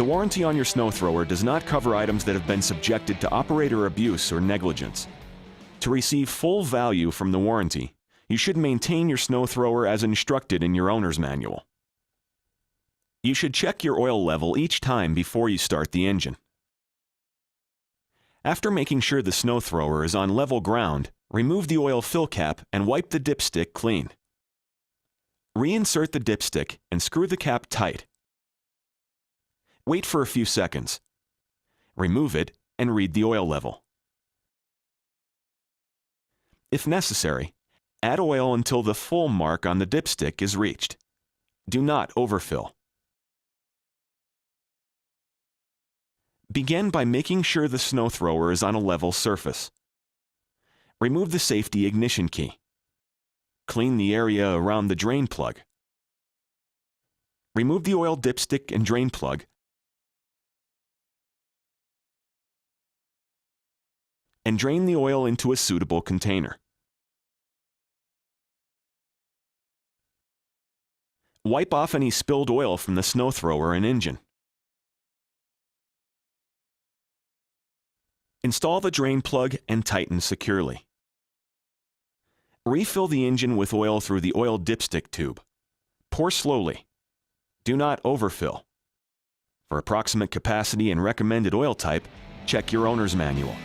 The warranty on your snow thrower does not cover items that have been subjected to operator abuse or negligence. To receive full value from the warranty, you should maintain your snow thrower as instructed in your owner's manual. You should check your oil level each time before you start the engine. After making sure the snow thrower is on level ground, remove the oil fill cap and wipe the dipstick clean. Reinsert the dipstick and screw the cap tight. Wait for a few seconds. Remove it and read the oil level. If necessary, add oil until the full mark on the dipstick is reached. Do not overfill. Begin by making sure the snow thrower is on a level surface. Remove the safety ignition key. Clean the area around the drain plug. Remove the oil dipstick and drain plug and drain the oil into a suitable container. Wipe off any spilled oil from the snow thrower and engine. Install the drain plug and tighten securely. Refill the engine with oil through the oil dipstick tube. Pour slowly. Do not overfill. For approximate capacity and recommended oil type, check your owner's manual.